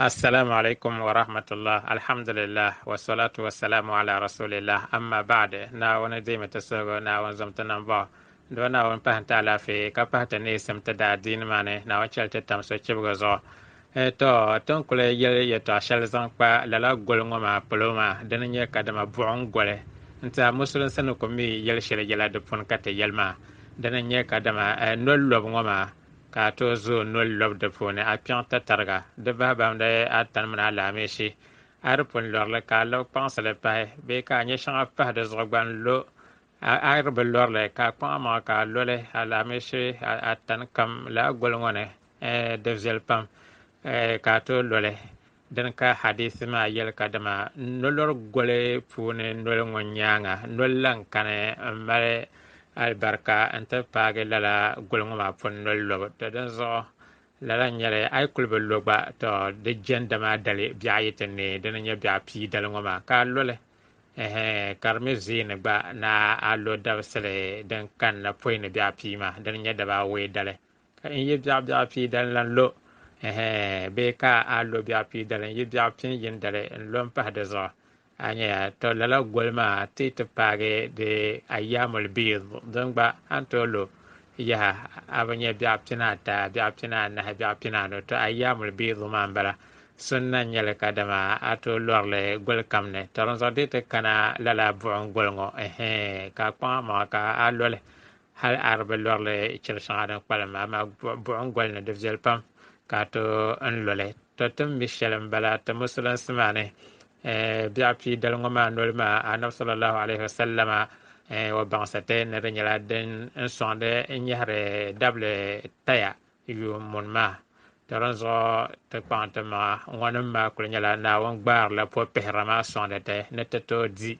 السلام عليكم ورحمة الله. الحمد لله والصلاة والسلام على رسول الله. أما بعد ناون ديمة السوغو ناون زمتنا با دو ناون پهن تعالى في كپهت نيسم تدا دين ماني ناون چلت تمسو چبغو زو to ton kule yel yeto shal zang pa lala gol ngoma poloma denye kadama buon gole nta musulun sanu ko mi yel shele yela de pon kate yelma denye kadama nol lob ngoma ka to zo nol lob de pon a pian ta targa de ba bam de atan mana la meshi ar pon lor le ka lo pense le pa be ka nye shanga pa de zogban lo ar be lor le ka pa ma ka lo le ala meshi atan kam la gol ngone de zel pam ka to lole den ka hadith ma yel ka dama nolor gole pune nol ngonyanga nolan kane mare albarka anta page lala gol ngoma pun nol logo to den zo lala nyale ay kulbe logba to de jenda ma dali biayete ne den nya bia pi dal ngoma ka lole karmi zine ba na alo dabsele den kan na poine bia pi ma den nya daba we dale ka in ye bia pi dal lan lo be ka a lo bia pi dalen yi bia pin yin dale en lom pa de zo anya to lala golma ti te page de ayamul bid don ba anto lo ya abanya bia pina ta bia pina na bia pina no to ayamul bid man bala sunna nyale kadama ato lorle gol kamne toron zo de te kana lala buon golngo ka kwa ma ka a lole hal arbe lorle chel sangadan palma ma buon golne de zelpam kato an lole to tum mishalam bala to musulan smane biya pi dal ngoma nol ma anab sallallahu alaihi wasallam wa bangsate ne nyala den en sonde nyare dable taya yu mon ma taron zo te pante ma ngonom ma ko nyala na won gbar la po pehrama sonde te ne te to di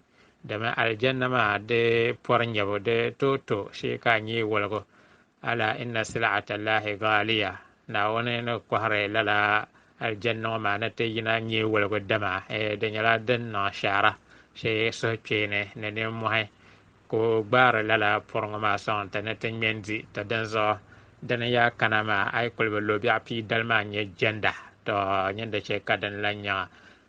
de ma aljanna ma de por nyabo de to shi ka nyi wolgo ala inna sil'ata allahi ghaliya na wani na kwahare lala aljanna ma na te yina nyi wolgo dama de nyala den na shara she so chene ne mo hay ko gbara lala porngo ma son ta ne te nyendi ta den zo den ya kanama ay kolbe lobi api dalma nye jenda to nyende che kadan lanya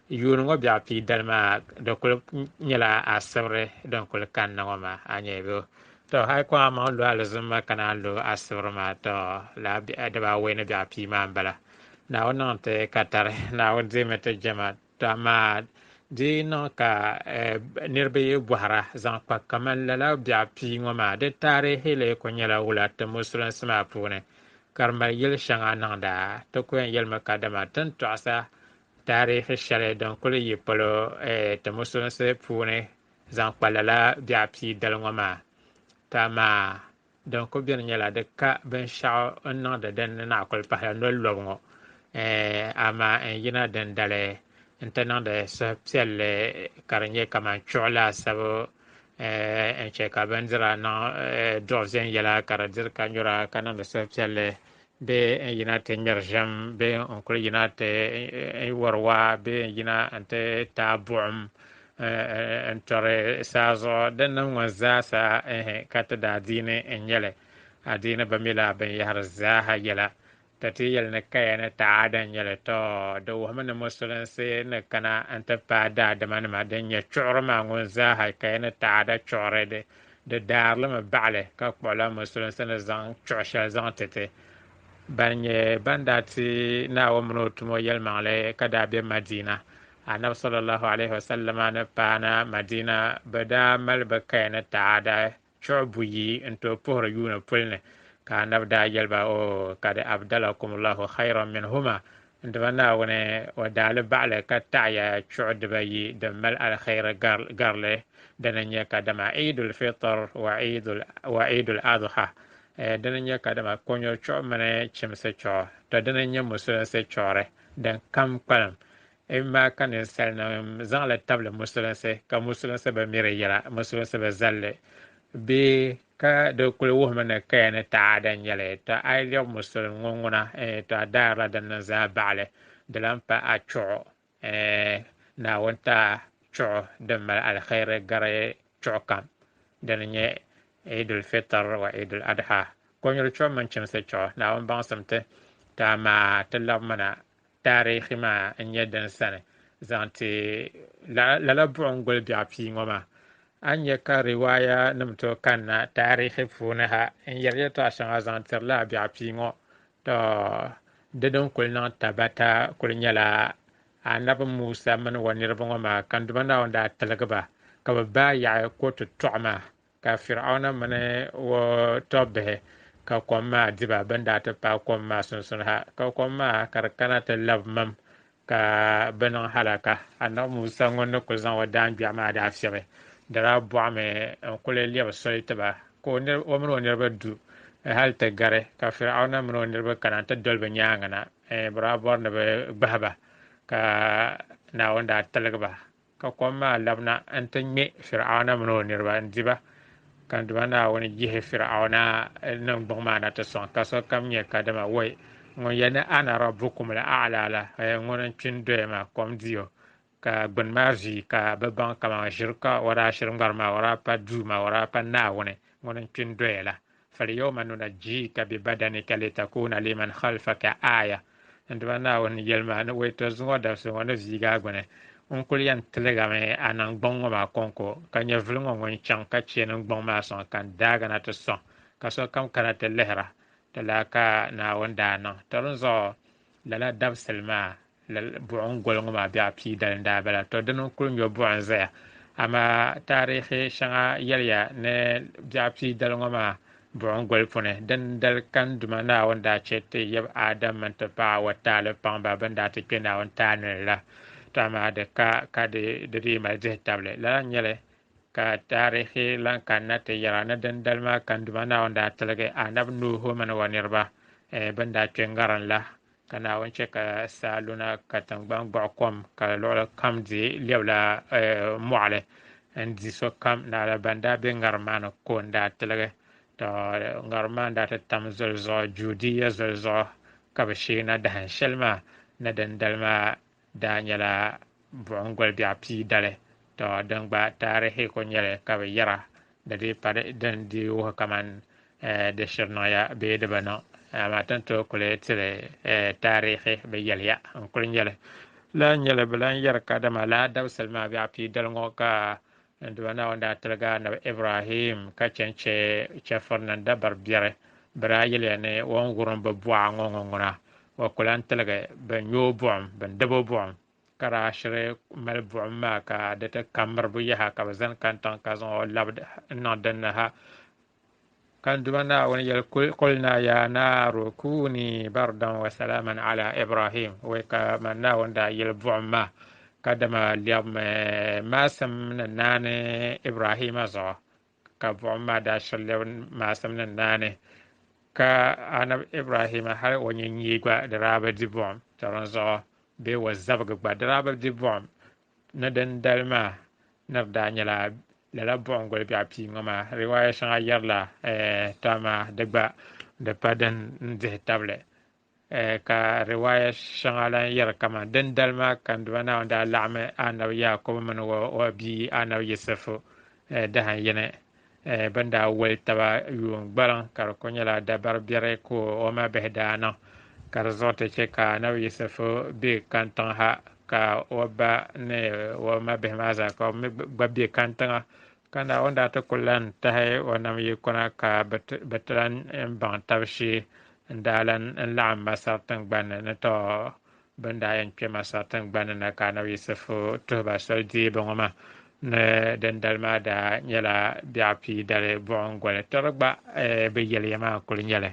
yun ngo bi api dalma do kol nyala asabre don kol kan na ma anyebo to hay ko ma lo alzuma kana lo asrama to la bi adaba wena bi api man bala na wonon te katare na wonde mete jama to ma di no ka nirbe buhara zan pa kaman la bi api ngoma de tare hele ko nyala wala te musulan sama pune karma yel shanga nanda to ko yel makadama tan to asa tare shale don ko yi polo te musulan se pune zan palala bi api dal ngoma tama donc ko bien nyala de ka ben sha on de den na ko pa no longo ama en yina den dale intenant de sepsel karanye kama chola sabo en che ka benzira na dozen yala karadir kanyura kana de sepsel be en yina te nyerjam be on ko yina te warwa be yina ante tabum entore sazo denna wazasa kata da dine enyele adina bamila ben yahar zaha yela tati yel ne kaya ne taada nyele to do hamana musulan se ne kana anta pada da man ma den ya chorma ngon zaha kaya ne taada chore de darle ma bale ka kola musulan se ne zang choshal zang tete banye bandati na wamno tumo yel male kada be madina annabi sallallahu alaihi wasallam na pana madina bada mal bakana taada chobuyi into por yuna pulne ka annabi da yelba o kada abdalakum allah khairan minhuma ndana wone wadal ba'la ka ta'ya chudbayi damal al khair garle dananya kadama eidul fitr wa eidul adha dananya kadama konyo chomane chimse cho to dananya musul se chore dan kam kalam imma kan sel na zan la table musulanse ka musulanse ba mere yala musulanse ba zalle be ka do kul wo mana ka ne ta dan yale ta ay yo musul ngona ta dara dan za bale de lampa a cho na wonta cho de mal al khair gare cho kam dan nye Eidul Fitr wa Eidul Adha ko nyor cho man chim se cho na won bang samte ta ma telam mana taarikhi maa n nyɛ din sani zaŋ ti lala buɣum guli biɛɣu pii ŋɔ maa a nyɛ ka riwaya nim to kanna taarikhi puuni ha n yɛri yɛltɔɣa shɛŋa zaŋ tiri la biɛɣu pii ŋɔ to di din kuli niŋ tabata kuli nyɛla anabi Musa mini wa niraba ŋɔ maa kan duma Naawuni daa tiligi ba ka bi baai yaɣi ko tɔɣu maa ka Fir'auna mini o tɔbbihi ka kom maa diba bin daa ti paai kom maa sunsuuni ha ka kom maa ka di kana ti labi mam ka bi niŋ halaka anabi Musa ŋun ni kuli zaŋ o daangbeɣu maa daa fiɛbi di daa bɔɣimi n kuli lɛbi soli tiba ka o mini o niraba du hali ti gari ka Fir'auna mini o niraba kana ti doli bi nyaanga na bi daa bɔri ni bi gbahiba ka Naawuni daa tiligi ba ka kom maa labina n ti ŋme Fir'auna mini o niraba n diba kan duma Naawuni yihi Fir'auna niŋgbuŋ maa na ti sɔŋ ka sokam nyɛ kadama woi ŋun yɛ ni ana rabbukum al-a'la la ŋun n kpi n doya maa kom diyo ka gbuni maa vi ka bi baŋ kamani ʒiri ka o daa shiri ŋmari maa o daa pa duu maa o daa pa Naawuni ŋun n kpi n doya la فاليوم ننجيك ببدنك لتكون لمن خلفك آية nduma Naawuni yɛlima ni wɛto zuŋɔ dabsi ŋɔ ni viigaa gbuni n kuli yɛn tiligami a niŋgbuŋ ŋɔ maa kɔnko ka nyɛ vuli ŋɔ ŋun chaŋ ka chɛ niŋgbuŋ maa sɔŋ ka n daagi na ti sɔŋ ka sokam kana ti lihira ti laa ka Naawuni daa niŋ ti din zuɣu lala dabsili maa buɣum goli ŋɔ maa biɛɣu pii dali n daa bala to dini n kuli nyɔ buɣum zaya amaa taarihi shɛŋa yɛliya ni biɛɣu pii dali ŋɔ maa buɣum goli puni din dali kan duma Naawuni daa chɛ ti yɛbi Adam n ti paai wa taali paŋba bin daa ti kpɛ Naawuni taali la to amaa di ka di dii mali dihi tabili lala nyɛli ka taarihi lan kanna ti yɛra ni din dali maa kan duma Naawuni daa tiligi anabi Nuhu mini wa niraba bin daa kpɛ ŋarim la ka Naawuni chɛ ka saa luna ka tingbani gbuɣu kom ka luɣuli kam di lɛbila mɔɣili n di sokam naala ban daa bɛ ŋarim maa ni ko n daa tiligi to ŋarim maa daa ti tam zoli zuɣu juudiya zoli zuɣu ka bi sheena dahin shɛli maa ni din dali maa daa nyɛla buɣum goli biɛɣu pii dali to din gba taarihi ku nyɛli ka bi yɛra di dii pa din di wuhi kaman di shiri niŋya bee di bi niŋ amaa tin tooi kuli tili taarihi bi yɛliya n kuli nyɛli la nyɛli bi lan yɛri ka dama laa dabsili maa biɛɣu pii dali ŋɔ ka nduma Naawuni daa tiligi nabi Ibrahim ka chɛnchɛ chɛfurinim dabari biɛri bi daa yɛliya ni o ni wurim bi bɔɣa ŋɔ ŋuna o ku lan tiligi bin nyoo buɣum bin dibo buɣum ka daa shiri mali buɣum maa ka di ti kamiri bi yaha ka bi zani kantiŋ ka zaŋ o labi niŋ dinni ha kan duma Naawuni yɛli qulna ya naaru kuni bardan wa salaman ala Ibrahim wai ka man Naawuni daa yɛli buɣum maa ka dama lɛbimi maasim ni naani Ibrahima zuɣu ka buɣum maa daa shiri lɛbi maasim ni naani ka anabi Ibrahima hali o nyɛ gba di daa bi di buɣum ti din zuɣu bee o zabigi gba di daa bi di buɣum ni din dali maa ni di daa nyɛla lala buɣum goli biɛɣu pii ŋɔ maa riwaaya shɛŋa yɛrila to amaa di gba di pa din dihi tabili ka riwaaya shɛŋa lan yɛri kama din dali maa kan duma Naawuni daa laɣimi anabi Yakubu mini o bia anabi Yusufu dahan yini bin daa wali taba yuun gbaliŋ ka di ku nyɛla dabari biɛri ka o ma bihi daa niŋ ka di zuɣu ti chɛ ka anabi Yusufu bɛ kantiŋ ha ka o ba ni o ma bihi maa zaa ka o mi gba bɛ kantiŋa ka Naawuni daa ti ku lan tahi o nam yikuna ka bi ti lan baŋ tabi shee n daa lan laɣim masar tingbanni ni to bin daa yɛn kpɛ masar tingbanni na ka anabi Yusufu tuhiba soli deebu ŋɔ maa ni din dali maa daa nyɛla biɛɣu pii dali buɣum goli to di gba bi yɛliya maa kuli nyɛli